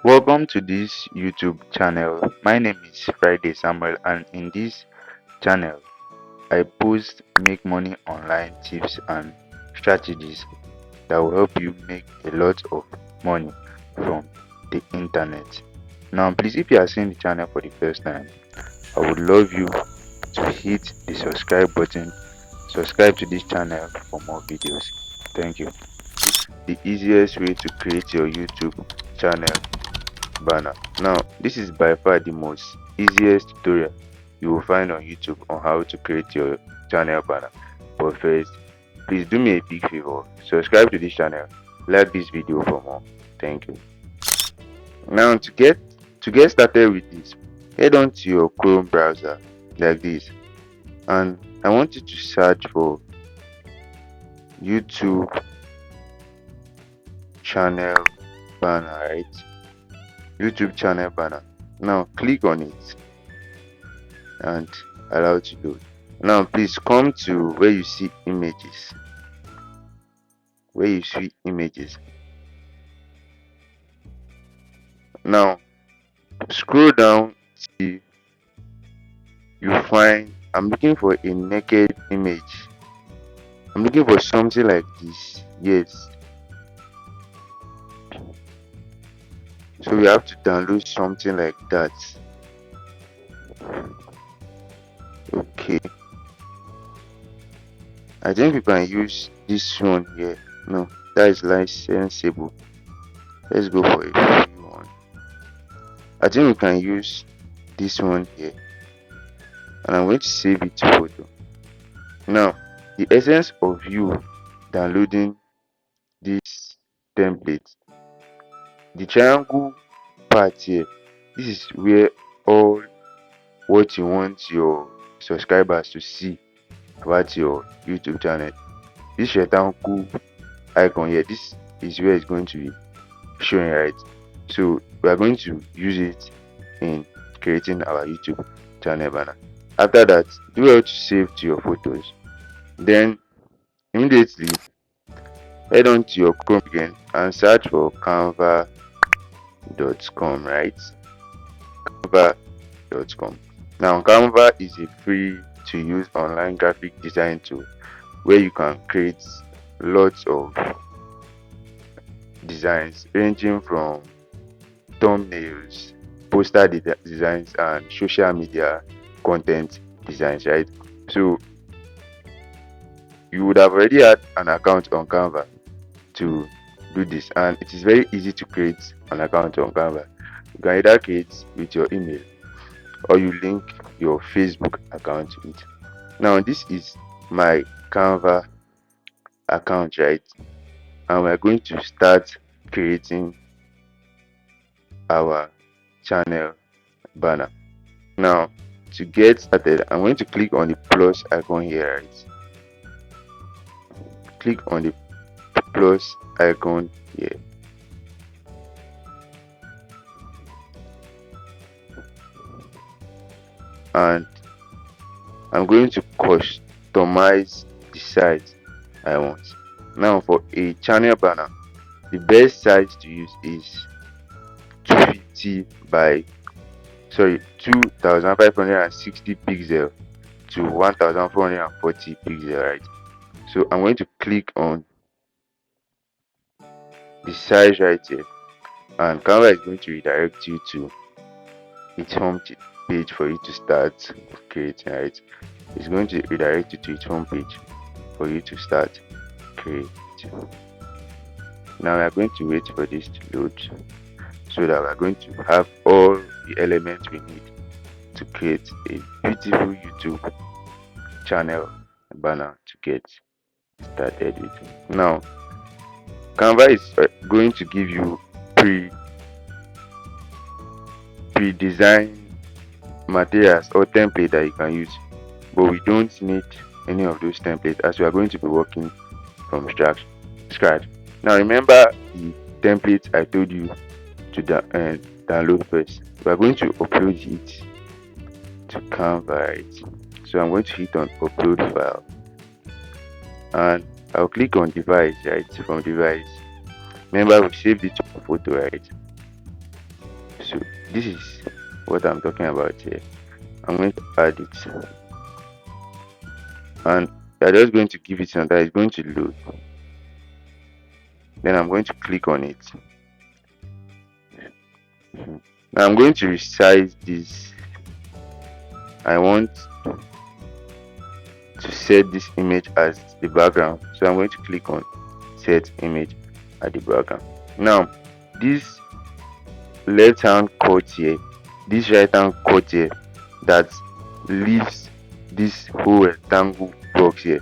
Welcome to this YouTube channel. My name is Friday Samuel, and in this channel I post make money online tips and strategies that will help you make a lot of money from the internet. Now please, if you are seeing the channel for the first time, I would love you to hit the subscribe button. Subscribe to this channel for more videos. Thank you. The easiest way to create your YouTube channel banner. Now this is by far the most easiest tutorial you will find on YouTube on how to create your channel banner. But first, please do me a big favor, subscribe to this channel, like this video for more. Thank you. Now to get started with this, head on to your Chrome browser like this, and I want you to search for YouTube channel banner, right? YouTube channel banner. Now click on it and allow it to load. Now please come to where you see images. Now scroll down till you find, I'm looking for a naked image. I'm looking for something like this. Yes, so we have to download something like that. Okay, I think we can use this one here. No, that is licensable. Let's go for a free one. I think we can use this one here, and I'm going to save it to photo. Now the essence of you downloading this template, the triangle part here, this is where all what you want your subscribers to see about your YouTube channel. This rectangle icon here, this is where it's going to be showing, right? So we are going to use it in creating our YouTube channel banner. After that, do well to save to your photos. Then immediately head on to your Chrome again and search for canva.com, right? Canva.com. Now Canva is a free to use online graphic design tool where you can create lots of designs ranging from thumbnails, poster designs, and social media content designs, right? So you would have already had an account on Canva to do this, and it is very easy to create an account on Canva. You can either create with your email or you link your Facebook account with. Now this is my Canva account, right? And we're going to start creating our channel banner. Now to get started, I'm going to click on the plus icon here, right? Click on the plus icon here, and I'm going to customize the size I want. Now for a channel banner, the best size to use is 250 by 2560 pixel to 1440 pixel, right? So I'm going to click on the size right here, and Canva is going to redirect you to its home page for you to start creating, right? It's going to redirect you to its home page for you to start creating. Now we are going to wait for this to load so that we are going to have all the elements we need to create a beautiful YouTube channel banner to get started with. Now Canva is going to give you pre-designed materials or template that you can use, but we don't need any of those templates as we are going to be working from scratch. Now remember the template I told you to download first. We are going to upload it to Canva, right? So I'm going to hit on upload file, and I'll click on device, right? From device, remember we saved it to photo, right? So this is what I'm talking about here. I'm going to add it, and I'm just going to give it some time. It's going to load. Then I'm going to click on it. Now I'm going to resize this. I want to set this image as the background, so I'm going to click on set image at the background. Now this left hand cut here, this right hand cut here that leaves this whole rectangle box here,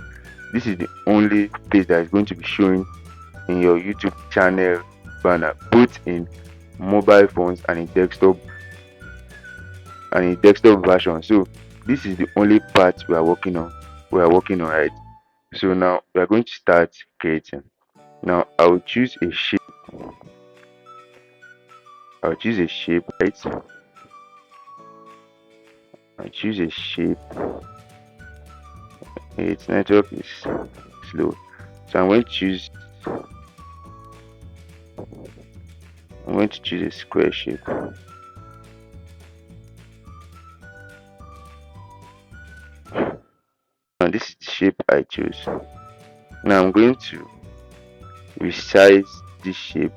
this is the only place that is going to be showing in your YouTube channel banner, both in mobile phones and in desktop version. So this is the only part we are working on. Right. So now we are going to start creating. Now I will choose a shape. Right? I choose a shape. Its network is slow, so I'm going to choose a square shape. Now this is the shape I choose. Now I'm going to resize this shape.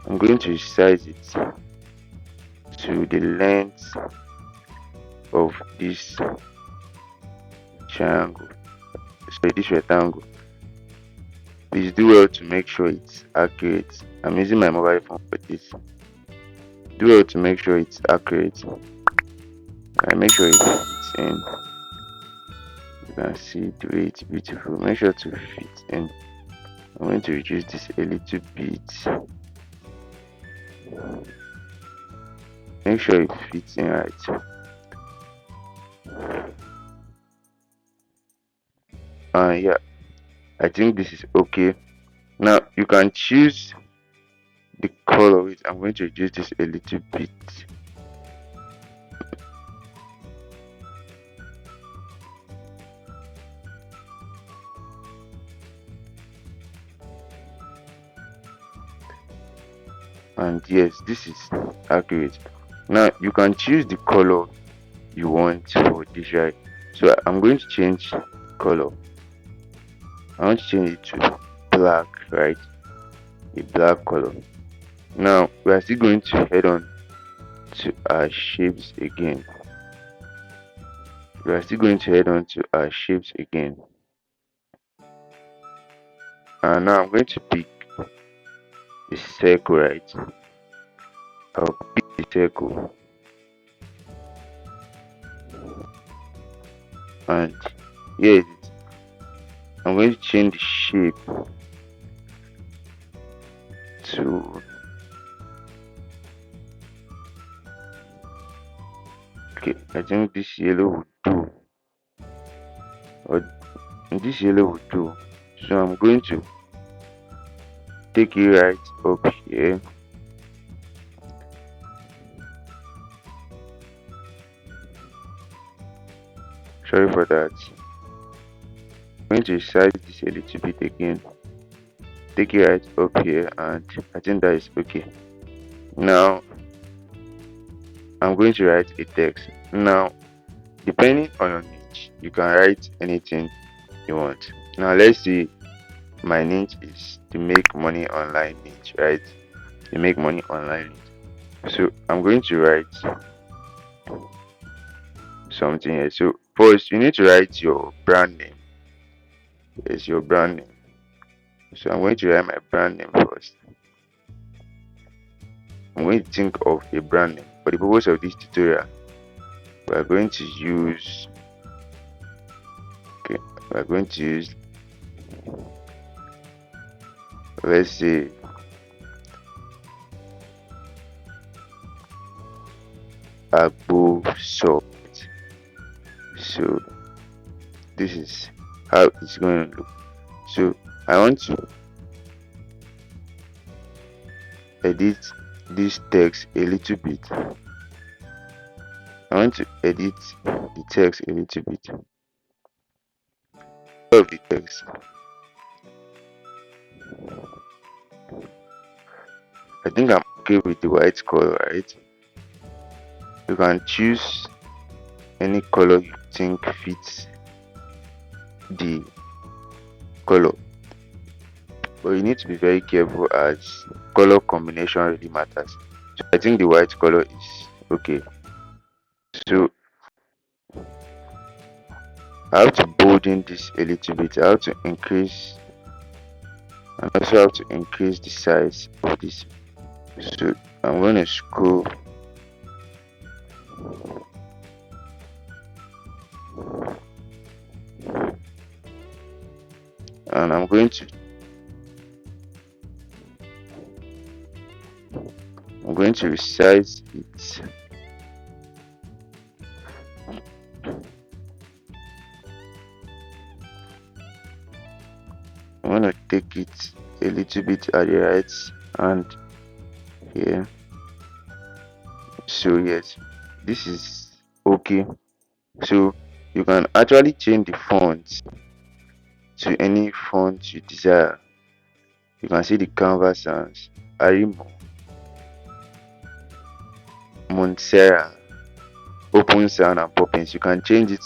I'm going to resize it to the length of this triangle, sorry, this rectangle. Please do well to make sure it's accurate. I'm using my mobile phone for this. Do well to make sure it's accurate. I make sure it fits in. You can see the way it's beautiful. Make sure to fit in. I'm going to reduce this a little bit. Make sure it fits in right. Yeah, I think this is okay. Now you can choose the color. I'm going to reduce this a little bit. And yes, this is accurate. Now you can choose the color you want for this, right? So I'm going to change color. I want to change it to black, right? A black color. Now we are still going to head on to our shapes again. And now I'm going to pick a circle, right? I'll pick the circle, and here it is. I'm going to change the shape to I think this yellow would do, or this yellow would do. So I'm going to take it right up here. Sorry for that. I'm going to size this a little bit again. Take it right up here, and I think that is okay. Now I'm going to write a text. Now, depending on your niche, you can write anything you want. Now let's say my niche is to make money online niche, right? To make money online niche. So I'm going to write something here. So first you need to write your brand name. Yes, your brand name. So I'm going to write my brand name first. I'm going to think of a brand name. For the purpose of this tutorial, we are going to use let's say Agbo Salt. So this is how it's going to look. So I want to edit this text a little bit. I want to edit the text a little bit of the text. I think I'm okay with the white color, right? You can choose any color you think fits the color, but you need to be very careful as color combination really matters. So I think the white color is okay. So I have to bolden this a little bit. I have to increase, and also have to increase the size of this. So I'm going to scroll and I'm going to resize it. I'm going to take it a little bit at the right hand here. So yes, this is okay. So you can actually change the font to any font you desire. You can see the canvas sounds Arimo, Montserrat, Open Sound, and Poppins. You can change it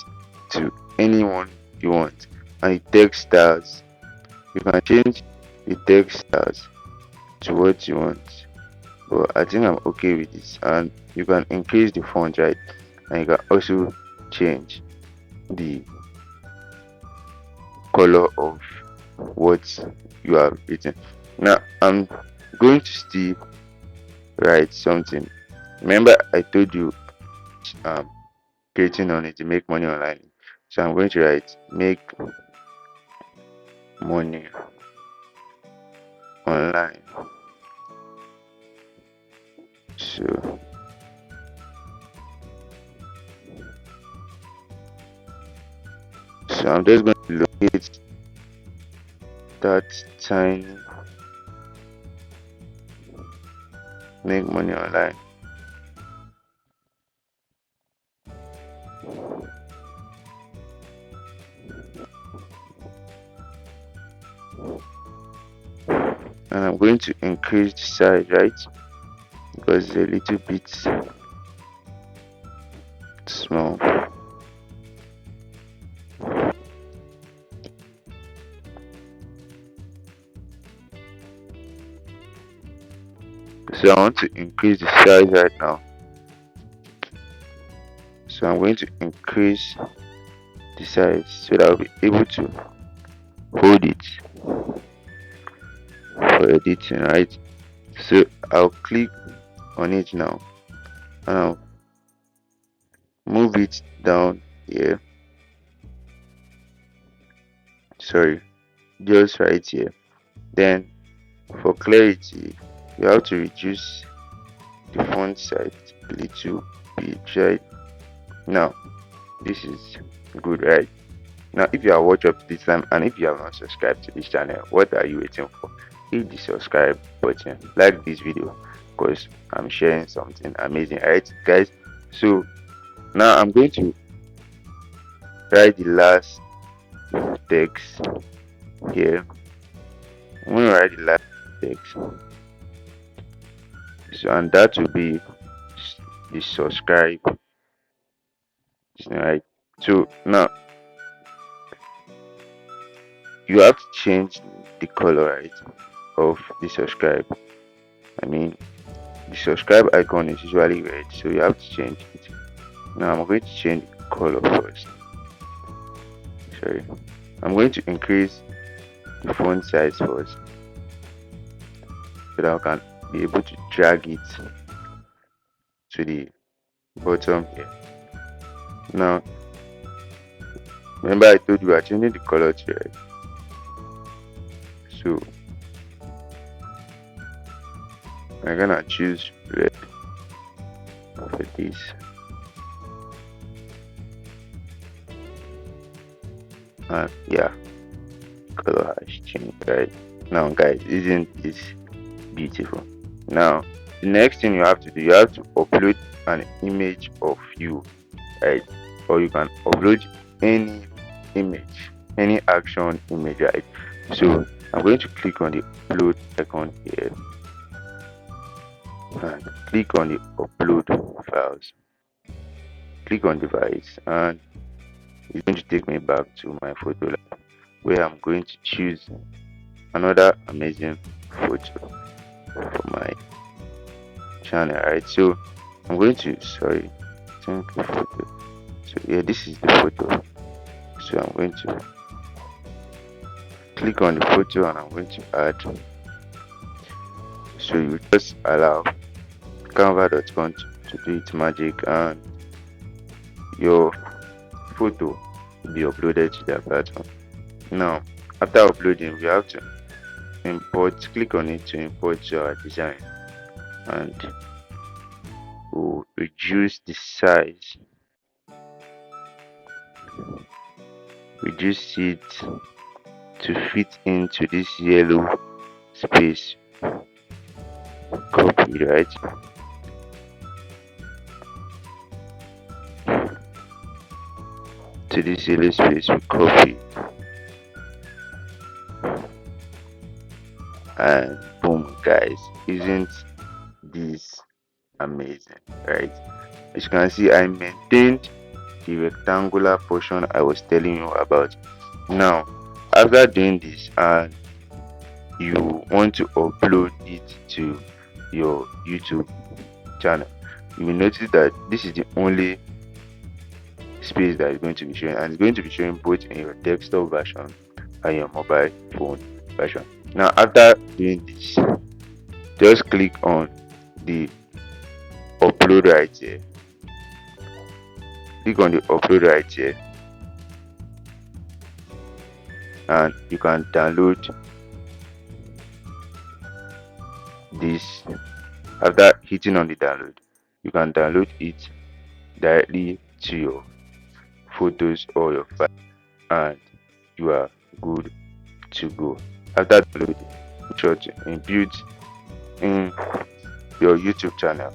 to anyone you want. And the text styles, you can change the text styles to what you want. But I think I'm okay with this. And you can increase the font, right? And you can also change the color of what you have written. Now I'm going to still write something. Remember I told you creating on it to make money online. So I'm going to write make money online. So I'm just going to locate that tiny make money online. And I'm going to increase the size, right? Because it's a little bit small. So I want to increase the size right now. So I'm going to increase the size so that I'll be able to hold it for editing, right? So I'll click on it now and I'll move it down here. Sorry, just right here. Then for clarity, you have to reduce the font size a little bit, right? Now this is good, right? Now if you are watching up to this time and if you have not subscribed to this channel, what are you waiting for? Hit the subscribe button, like this video because I'm sharing something amazing, right guys? So now I'm going to write the last text here. I'm going to write the last text, so and that will be the subscribe, right? So now you have to change the color, right, of the subscribe. I mean the subscribe icon is usually red, so you have to change it. Now I'm going to change the color first. Sorry, I'm going to increase the font size first so that I can be able to drag it to the bottom here. Now remember I told you we are changing the color to red, so I'm gonna choose red for this. And yeah, color has changed, right? Now guys, isn't this beautiful? Now the next thing you have to do, you have to upload an image of you, right? Or you can upload any image, any action image, right? So I'm going to click on the upload icon here. and click on the upload files. Click on device, and it's going to take me back to my photo lab, where I'm going to choose another amazing photo for my channel. Right, so I'm going to think photo. So yeah, this is the photo. So I'm going to click on the photo and I'm going to add. So you just allow canva.com to do its magic, and your photo will be uploaded to their platform. Now, after uploading, we have to click on it to import your design, and we'll reduce the size, reduce it to fit into this yellow space. Copy, right? To this yellow space, we copy, and boom, guys, isn't this amazing? Right, as you can see, I maintained the rectangular portion I was telling you about. Now, after doing this, and you want to upload it to your YouTube channel, you will notice that this is the only space that is going to be showing, and it's going to be showing both in your desktop version and your mobile phone version. Now, after doing this, just click on the upload right here. Click on the upload right here, and you can download this. After hitting on the download, you can download it directly to your photos or your file, and you are good to go. After downloading, make sure to impute in your YouTube channel.